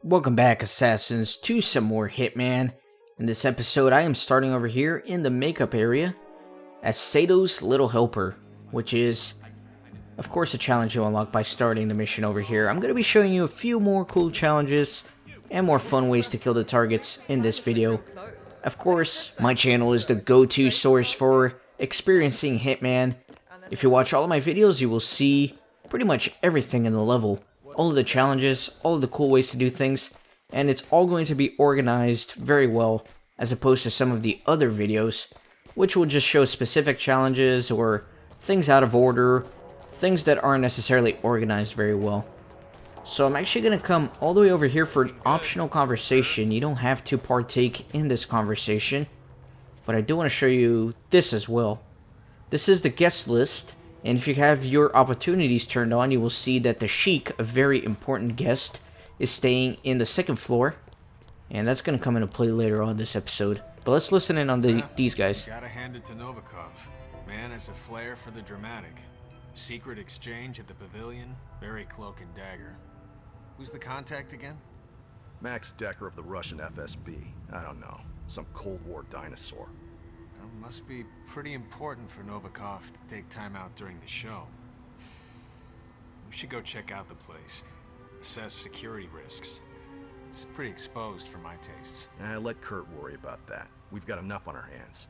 Welcome back, assassins, to some more Hitman. In this episode, I am starting over here in the makeup area as Sato's Little Helper, which is, of course, a challenge you'll unlock by starting the mission over here. I'm going to be showing you a few more cool challenges and more fun ways to kill the targets in this video. Of course, my channel is the go-to source for experiencing Hitman. If you watch all of my videos, you will see pretty much everything in the level. All of the challenges, all of the cool ways to do things, and it's all going to be organized very well, as opposed to some of the other videos, which will just show specific challenges or things out of order, things that aren't necessarily organized very well. So I'm actually going to come all the way over here for an optional conversation. You don't have to partake in this conversation, but I do want to show you this as well. This is the guest list. And if you have your opportunities turned on, you will see that the Sheik, a very important guest, is staying in the second floor. And that's going to come into play later on this episode. But let's listen in on these guys. Gotta hand it to Novikov. Man has a flair for the dramatic. Secret exchange at the pavilion, very cloak and dagger. Who's the contact again? Max Decker of the Russian FSB. I don't know. Some Cold War dinosaur. Must be pretty important for Novikov to take time out during the show. We should go check out the place, assess security risks. It's pretty exposed for my tastes. Let Kurt worry about that. We've got enough on our hands.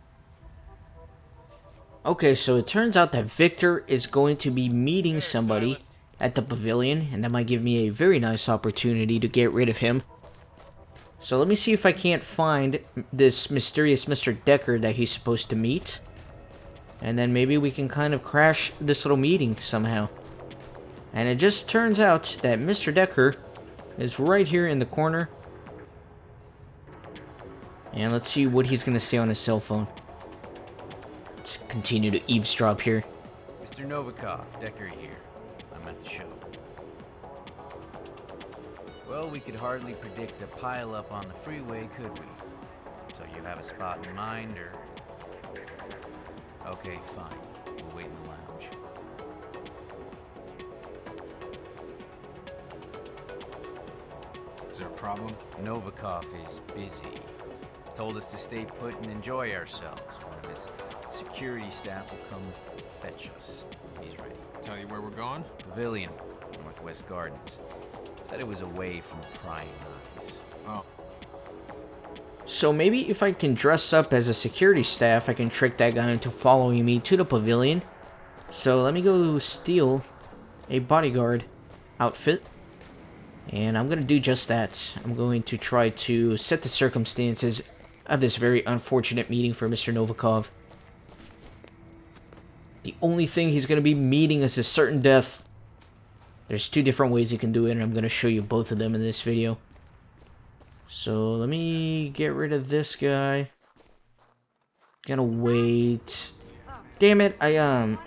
Okay, so it turns out that Victor is going to be meeting somebody at the pavilion, and that might give me a very nice opportunity to get rid of him. So let me see if I can't find this mysterious Mr. Decker that he's supposed to meet. And then maybe we can kind of crash this little meeting somehow. And it just turns out that Mr. Decker is right here in the corner. And let's see what he's going to say on his cell phone. Let's continue to eavesdrop here. Mr. Novikov, Decker here. I'm at the show. Well, we could hardly predict a pile-up on the freeway, could we? So you have a spot in mind, or...? Okay, fine. We'll wait in the lounge. Is there a problem? Novikov is busy. Told us to stay put and enjoy ourselves. One of his security staff will come fetch us. He's ready. Tell you where we're going? Pavilion, Northwest Gardens. Said it was away from prying eyes. Oh. So maybe if I can dress up as a security staff, I can trick that guy into following me to the pavilion. So let me go steal a bodyguard outfit. And I'm going to do just that. I'm going to try to set the circumstances of this very unfortunate meeting for Mr. Novikov. The only thing he's going to be meeting is a certain death. There's two different ways you can do it, and I'm going to show you both of them in this video. So, let me get rid of this guy. Gotta wait. Damn it, I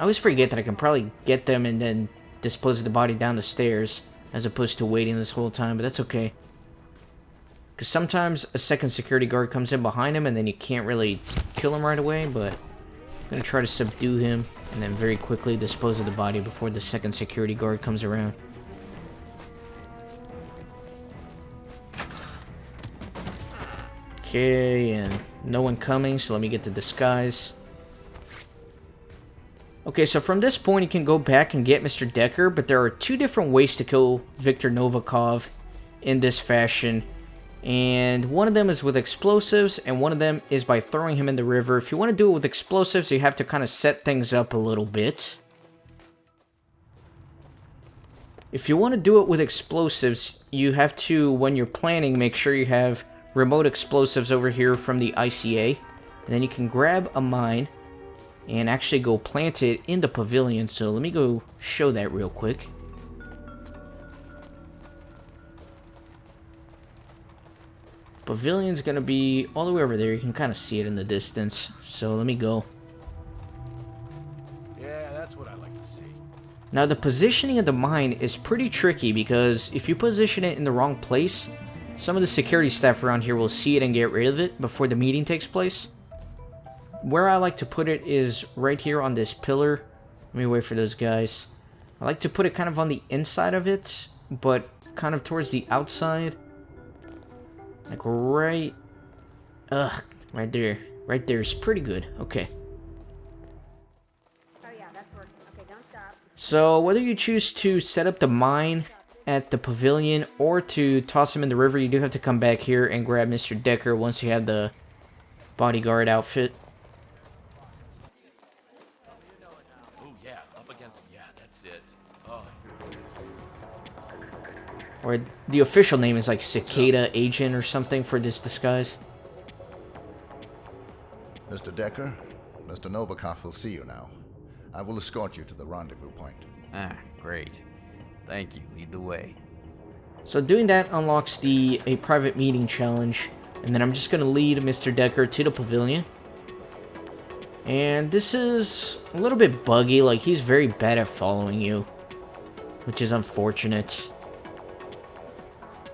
always forget that I can probably get them and then dispose of the body down the stairs, as opposed to waiting this whole time, but that's okay. Because sometimes a second security guard comes in behind him, and then you can't really kill him right away, but I'm going to try to subdue him, and then very quickly dispose of the body before the second security guard comes around. Okay, and no one coming, so let me get the disguise. Okay, so from this point you can go back and get Mr. Decker, but there are two different ways to kill Victor Novikov in this fashion. And one of them is with explosives, and one of them is by throwing him in the river. If you want to do it with explosives, you have to kind of set things up a little bit. If you want to do it with explosives, you have to, when you're planning, make sure you have remote explosives over here from the ICA. And then you can grab a mine and actually go plant it in the pavilion. So let me go show that real quick. Pavilion's gonna be all the way over there. You can kind of see it in the distance. So let me go. Yeah, that's what I like to see. Now the positioning of the mine is pretty tricky, because if you position it in the wrong place, some of the security staff around here will see it and get rid of it before the meeting takes place. Where I like to put it is right here on this pillar. Let me wait for those guys. I like to put it kind of on the inside of it, but kind of towards the outside. Like right... Ugh, right there. Right there is pretty good. Okay. Oh yeah, that's working. Okay, don't stop. So, whether you choose to set up the mine at the pavilion or to toss him in the river, you do have to come back here and grab Mr. Decker once you have the bodyguard outfit. Oh yeah, up against, yeah, that's it. Oh. Or the official name is like Cicada Agent or something for this disguise. Mr. Decker, Mr. Novikov will see you now. I will escort you to the rendezvous point. Ah, great. Thank you. Lead the way. So doing that unlocks a private meeting challenge. And then I'm just going to lead Mr. Decker to the pavilion. And this is a little bit buggy. Like, he's very bad at following you, which is unfortunate.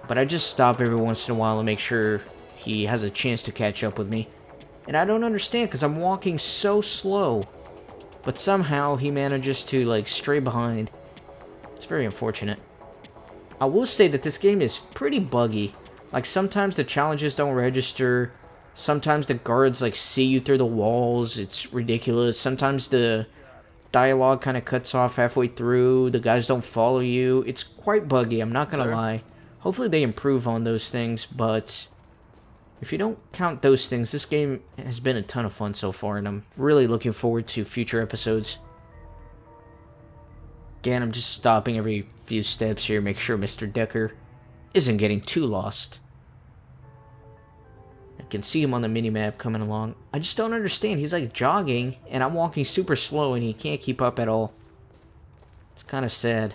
But I just stop every once in a while to make sure he has a chance to catch up with me. And I don't understand because I'm walking so slow. But somehow he manages to, like, stray behind. It's very unfortunate. I will say that this game is pretty buggy. Like, sometimes the challenges don't register. Sometimes the guards, like, see you through the walls. It's ridiculous. Sometimes the dialogue kind of cuts off halfway through. The guys don't follow you. It's quite buggy, I'm not gonna lie. Hopefully they improve on those things, but if you don't count those things, this game has been a ton of fun so far, and I'm really looking forward to future episodes. Again, I'm just stopping every few steps here, make sure Mr. Decker isn't getting too lost. I can see him on the minimap coming along. I just don't understand. He's like jogging, and I'm walking super slow, and he can't keep up at all. It's kind of sad.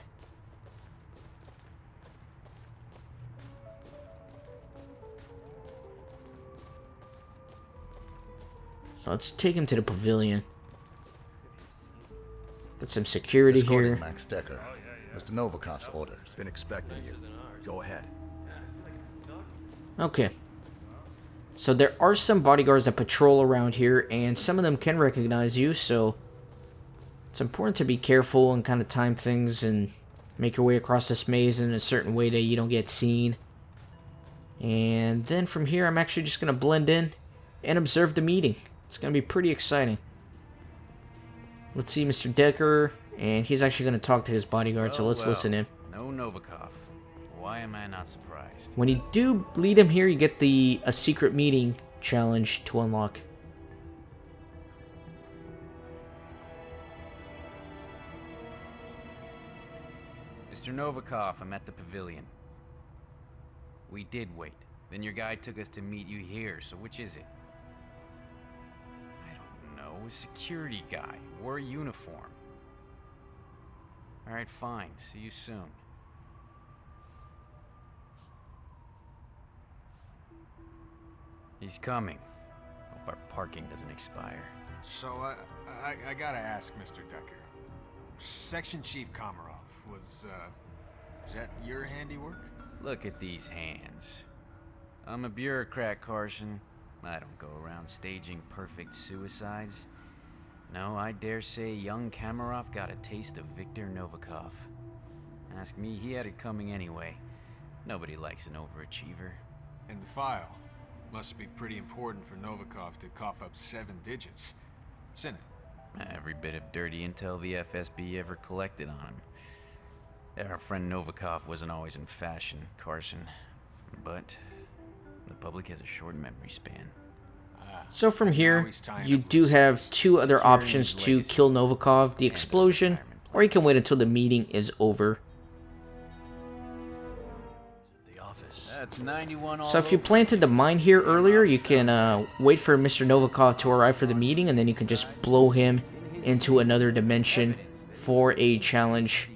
So let's take him to the pavilion. Got some security Escorting here. Max Decker. Mr. Novikov's orders. Been expecting you. Go ahead. Okay. So there are some bodyguards that patrol around here, and some of them can recognize you, so it's important to be careful and kind of time things and make your way across this maze in a certain way that you don't get seen. And then from here, I'm actually just going to blend in and observe the meeting. It's going to be pretty exciting. Let's see Mr. Decker, and he's actually going to talk to his bodyguard, so let's listen in. No Novikov. Why am I not surprised? When you do lead him here, you get a secret meeting challenge to unlock. Mr. Novikov, I'm at the pavilion. We did wait. Then your guy took us to meet you here, so which is it? I don't know. A security guy. Wore a uniform. Alright, fine. See you soon. He's coming. Hope our parking doesn't expire. So, I gotta ask, Mr. Decker. Section Chief Komarov, is that your handiwork? Look at these hands. I'm a bureaucrat, Carson. I don't go around staging perfect suicides. No, I dare say young Komarov got a taste of Viktor Novikov. Ask me, he had it coming anyway. Nobody likes an overachiever. And the file. Must be pretty important for Novikov to cough up 7 digits. What's in it? Every bit of dirty intel the FSB ever collected on him. Our friend Novikov wasn't always in fashion, Carson. But the public has a short memory span. So from here, you do have 2 other options to kill Novikov, the explosion, or you can wait until the meeting is over. The office. That's 91 all So if you over. planted the mine here earlier, you can wait for Mr. Novikov to arrive for the meeting, and then you can just blow him into another dimension for a challenge.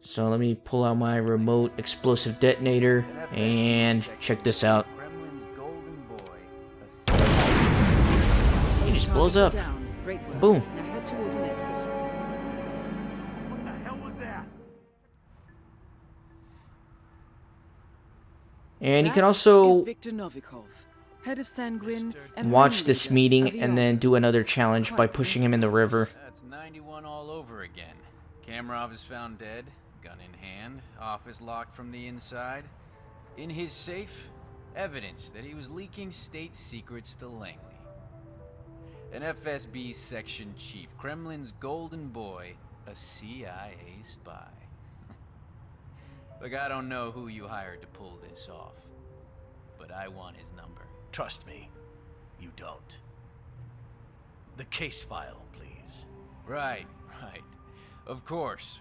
So let me pull out my remote explosive detonator and check this out. He just blows up. Boom. Now head towards an exit. And you can That also is Viktor Novikov, head of Sanguine and watch this ringleader meeting of the and then army. do another challenge by pushing him in the river. That's 91 all over again. Komarov is found dead, gun in hand, office locked from the inside. In his safe, evidence that he was leaking state secrets to Langley. An FSB section chief, Kremlin's golden boy, a CIA spy. Look, I don't know who you hired to pull this off, but I want his number. Trust me, you don't. The case file, please. Right. Of course.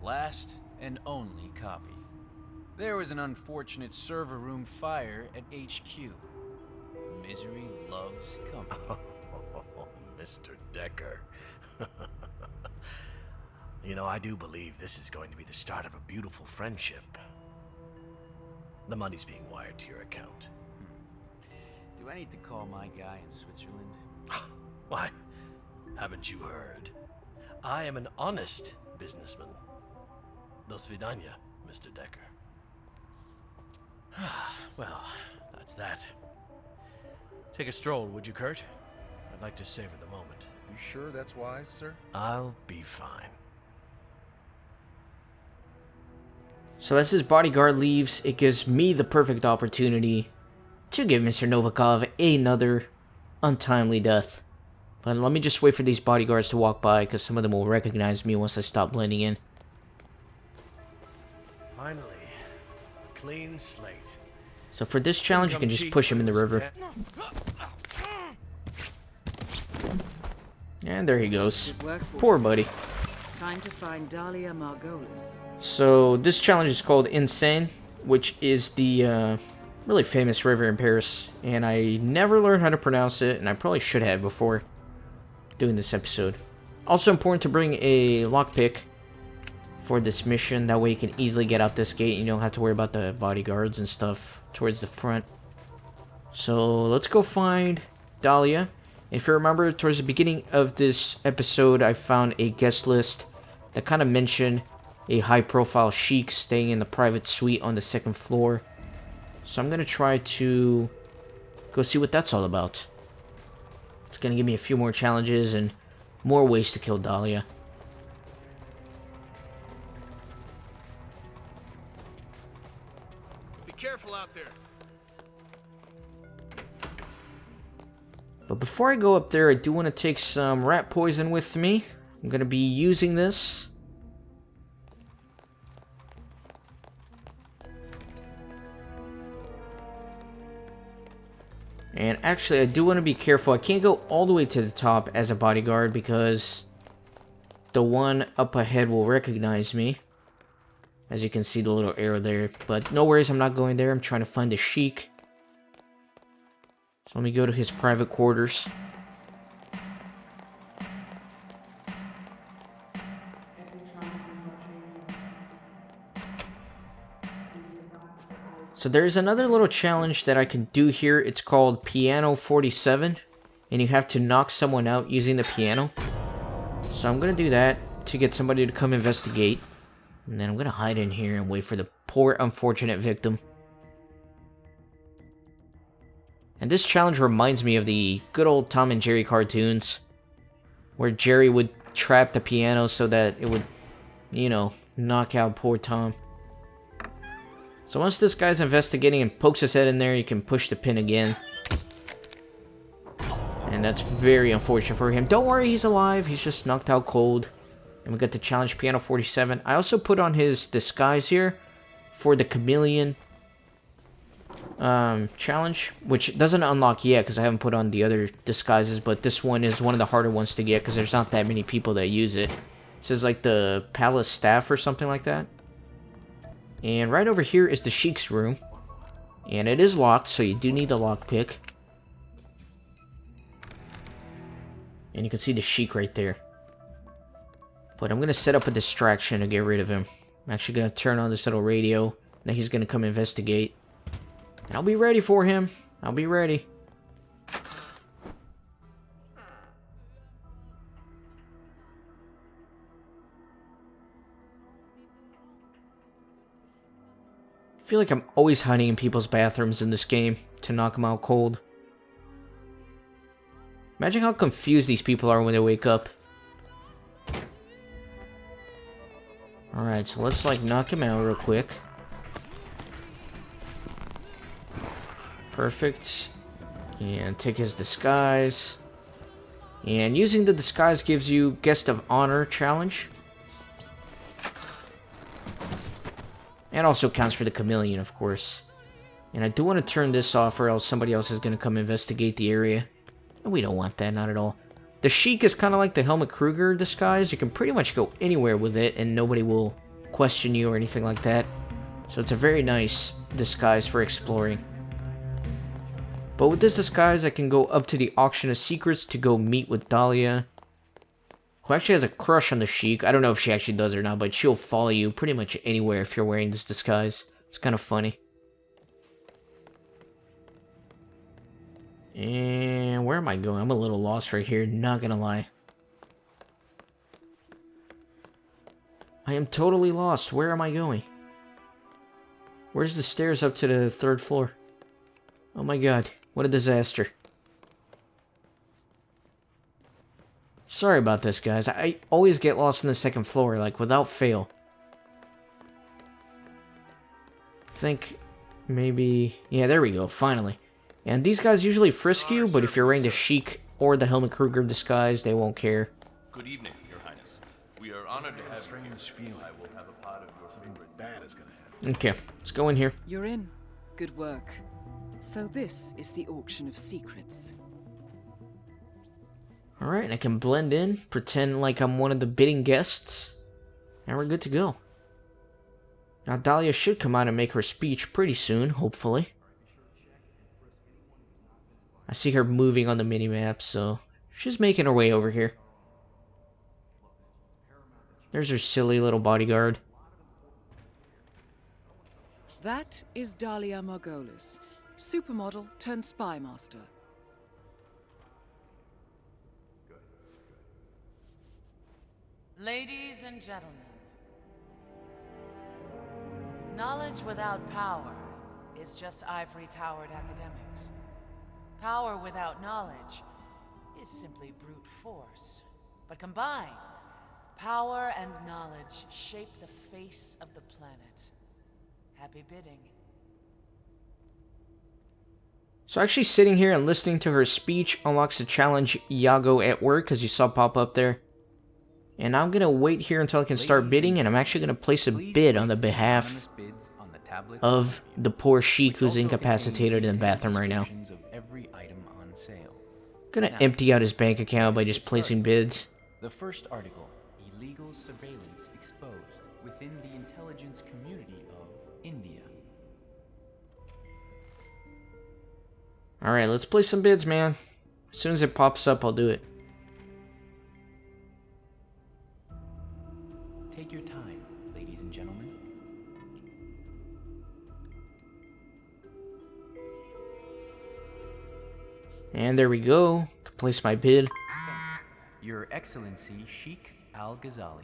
Last and only copy. There was an unfortunate server room fire at HQ. Misery loves company. Mr. Decker. You know, I do believe this is going to be the start of a beautiful friendship. The money's being wired to your account. Do I need to call my guy in Switzerland? Why? Haven't you heard? I am an honest businessman. Do svidaniya, Mr. Decker. Well, that's that. Take a stroll, would you, Kurt? I'd like to savor the moment. You sure that's wise, sir? I'll be fine. So as his bodyguard leaves, it gives me the perfect opportunity to give Mr. Novikov another untimely death. But let me just wait for these bodyguards to walk by, because some of them will recognize me once I stop blending in. Finally, a clean slate. So for this challenge, you can just push him in the river. And there he goes. Good work, Poor Forsyth. buddy. Time to find Dahlia Margolis. So this challenge is called Insane, which is the really famous river in Paris. And I never learned how to pronounce it, and I probably should have before doing this episode. Also important to bring a lockpick for this mission. That way you can easily get out this gate. You don't have to worry about the bodyguards and stuff towards the front. So let's go find Dahlia. If you remember, towards the beginning of this episode, I found a guest list that kind of mentioned a high-profile sheik staying in the private suite on the second floor. So I'm going to try to go see what that's all about. It's going to give me a few more challenges and more ways to kill Dahlia. Be careful out there. But before I go up there, I do want to take some rat poison with me. I'm going to be using this. And actually, I do want to be careful. I can't go all the way to the top as a bodyguard because the one up ahead will recognize me. As you can see, the little arrow there. But no worries, I'm not going there. I'm trying to find a sheik. So let me go to his private quarters. So there's another little challenge that I can do here. It's called Piano 47. And you have to knock someone out using the piano. So I'm going to do that to get somebody to come investigate. And then I'm going to hide in here and wait for the poor unfortunate victim. And this challenge reminds me of the good old Tom and Jerry cartoons, where Jerry would trap the piano so that it would, you know, knock out poor Tom. So once this guy's investigating and pokes his head in there, you can push the pin again. And that's very unfortunate for him. Don't worry, he's alive. He's just knocked out cold. And we got the challenge Piano 47. I also put on his disguise here for the chameleon challenge, which doesn't unlock yet because I haven't put on the other disguises, but this one is one of the harder ones to get because there's not that many people that use it. It says like the palace staff or something like that. And right over here is the sheik's room, and it is locked, so you do need the lockpick. And you can see the sheik right there. But I'm gonna set up a distraction to get rid of him. I'm actually gonna turn on this little radio. Then he's gonna come investigate. And I'll be ready for him. I'll be ready. I feel like I'm always hiding in people's bathrooms in this game to knock them out cold. Imagine how confused these people are when they wake up. Alright, so let's like knock him out real quick. Perfect. And take his disguise. And using the disguise gives you Guest of Honor challenge. And also counts for the chameleon, of course. And I do want to turn this off or else somebody else is going to come investigate the area. And we don't want that, not at all. The Sheik is kind of like the Helmut Kruger disguise. You can pretty much go anywhere with it and nobody will question you or anything like that. So it's a very nice disguise for exploring. But with this disguise, I can go up to the Auction of Secrets to go meet with Dahlia, who actually has a crush on the Sheik. I don't know if she actually does or not, but she'll follow you pretty much anywhere if you're wearing this disguise. It's kind of funny. And where am I going? I'm a little lost right here, not gonna lie. I am totally lost. Where am I going? Where's the stairs up to the 3rd floor? Oh my god, what a disaster. Sorry about this, guys. I always get lost in the 2nd floor, like, without fail. Think maybe... Yeah, there we go, finally. And these guys usually frisk you, but if you're wearing the Sheik or the Helmut Kruger disguise, they won't care. Good evening, Your Highness. We are honored to have a strange feeling. I will have a pot of your something bad is going to happen. Okay, let's go in here. You're in. Good work. So this is the Auction of Secrets. Alright, I can blend in, pretend like I'm one of the bidding guests, and we're good to go. Now Dahlia should come out and make her speech pretty soon, hopefully. I see her moving on the minimap, so she's making her way over here. There's her silly little bodyguard. That is Dahlia Margolis, supermodel turned spy master. Ladies and gentlemen, knowledge without power is just ivory-towered academics. Power without knowledge is simply brute force. But combined, power and knowledge shape the face of the planet. Happy bidding. So actually sitting here and listening to her speech unlocks the challenge Iago at work, as you saw pop up there. And I'm gonna wait here until I can start bidding, and I'm actually gonna place a bid on the behalf of the poor Sheik who's incapacitated in the bathroom right now. Gonna empty out his bank account by just placing bids. The first article, illegal surveillance exposed within the intelligence community of India. Alright, let's place some bids, man. As soon as it pops up, I'll do it. Take your time, ladies and gentlemen. And there we go. Can place my bid. Your Excellency Sheikh Al-Ghazali.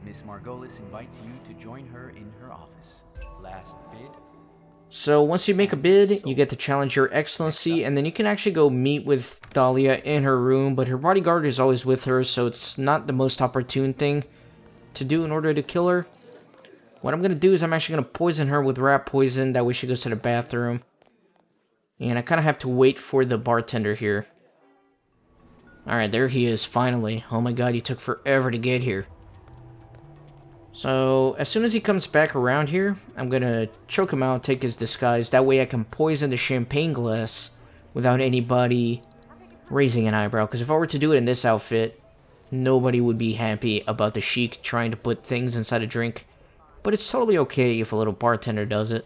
Miss Margolis invites you to join her in her office. Last bid. So once you make a bid, you get to challenge Your Excellency, and then you can actually go meet with Dahlia in her room, but her bodyguard is always with her, so it's not the most opportune thing to do in order to kill her. What I'm going to do is I'm actually going to poison her with rat poison, that way she goes to the bathroom. And I kind of have to wait for the bartender here. Alright, there he is, finally. Oh my god, he took forever to get here. So, as soon as he comes back around here, I'm gonna choke him out, take his disguise. That way I can poison the champagne glass without anybody raising an eyebrow. Because if I were to do it in this outfit, nobody would be happy about the Sheik trying to put things inside a drink. But it's totally okay if a little bartender does it.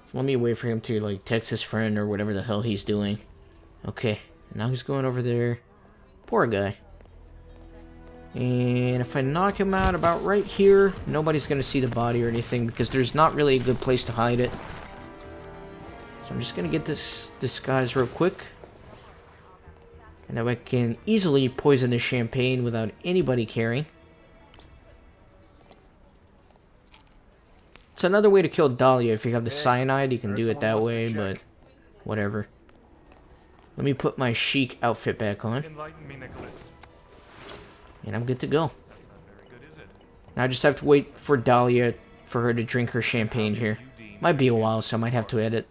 So let me wait for him to, like, text his friend or whatever the hell he's doing. Okay, now he's going over there. Poor guy. And if I knock him out about right here, nobody's gonna see the body or anything because there's not really a good place to hide it. So I'm just gonna get this disguise real quick. And now I can easily poison the champagne without anybody caring. It's another way to kill Dahlia. If you have the cyanide, you can do it that way, but whatever. Let me put my Sheik outfit back on. And I'm good to go. Now I just have to wait for Dahlia for her to drink her champagne here. Might be a while, so I might have to edit.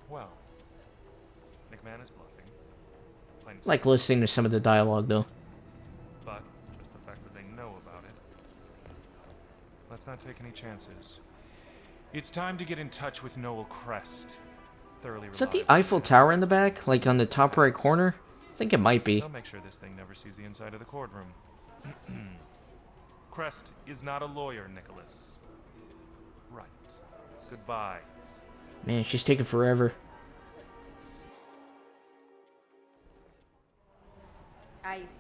Well, McMahon is bluffing. I like listening to some of the dialogue, though. But just the fact that they know about it. Let's not take any chances. It's time to get in touch with Noel Crest. Thoroughly. Is that the Eiffel Tower in the back? Like on the top right corner? I think it might be. I'll make sure this thing never sees the inside of the courtroom. Crest is not a lawyer, Nicholas. Right. Goodbye. Man, she's taking forever.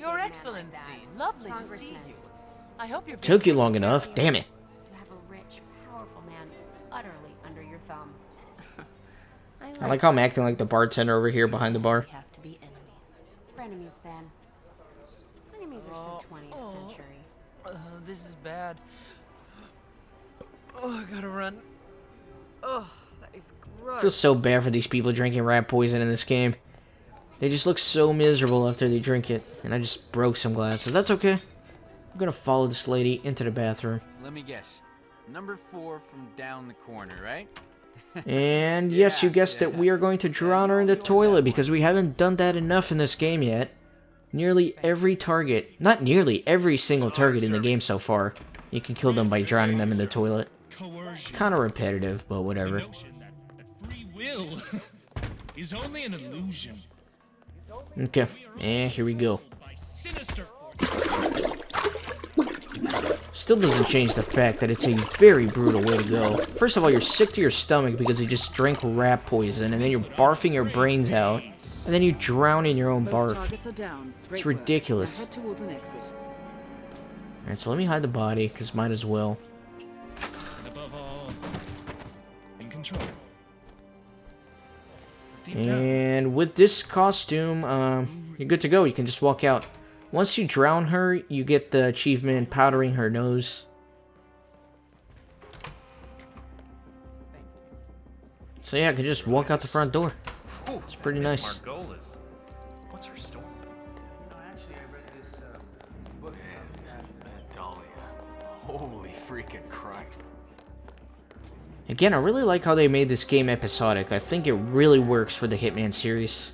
Your Excellency, lovely to see you. I hope you're. Took you long enough, damn it. You have a rich, powerful man utterly under your thumb. I like how I'm acting like the bartender over here behind the bar. We have to be enemies. Frenemies, then. Enemies are so 20th century. This is bad. Oh, I gotta run. Oh, that is gross. I feel so bad for these people drinking rat poison in this game. They just look so miserable after they drink it. And I just broke some glasses. That's okay. I'm gonna follow this lady into the bathroom. Let me guess. Number 4 from down the corner, right? And yes, you guessed it, we are going to drown her in the toilet because we haven't done that enough in this game yet. Nearly every target, not nearly every single target in the game so far, you can kill them by drowning them in the toilet. Kind of repetitive, but whatever. Free will is only an illusion. Okay, and here we go. Still doesn't change the fact that it's a very brutal way to go. First of all, you're sick to your stomach because you just drank rat poison, and then you're barfing your brains out, and then you drown in your own barf. It's ridiculous. Alright, so let me hide the body, because might as well. And above all, in control. And with this costume, you're good to go. You can just walk out. Once you drown her, you get the achievement powdering her nose. So yeah, I can just walk out the front door. It's pretty nice. Margolis. What's her story? Actually, I read this book. Dahlia. Holy freaking Christ. Again, I really like how they made this game episodic. I think it really works for the Hitman series.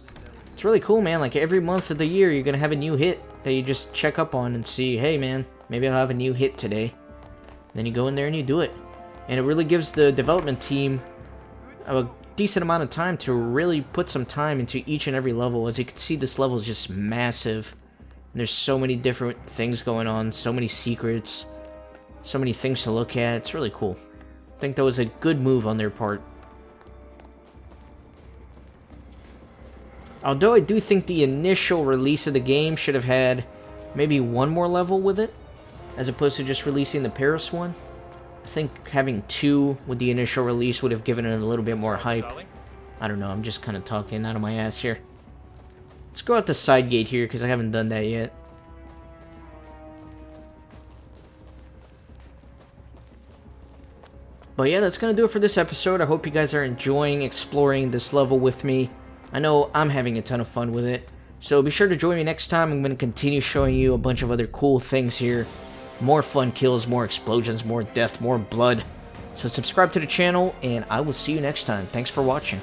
It's really cool, man. Like every month of the year, you're gonna have a new hit that you just check up on and see, hey man, maybe I'll have a new hit today. And then you go in there and you do it. And it really gives the development team a decent amount of time to really put some time into each and every level. As you can see, this level is just massive. And there's so many different things going on, so many secrets, so many things to look at. It's really cool. I think that was a good move on their part. Although I do think the initial release of the game should have had maybe one more level with it, as opposed to just releasing the Paris one. I think having 2 with the initial release would have given it a little bit more hype. I don't know, I'm just kind of talking out of my ass here. Let's go out the side gate here, because I haven't done that yet. But yeah, that's going to do it for this episode. I hope you guys are enjoying exploring this level with me. I know I'm having a ton of fun with it. So be sure to join me next time. I'm going to continue showing you a bunch of other cool things here. More fun kills, more explosions, more death, more blood. So subscribe to the channel, and I will see you next time. Thanks for watching.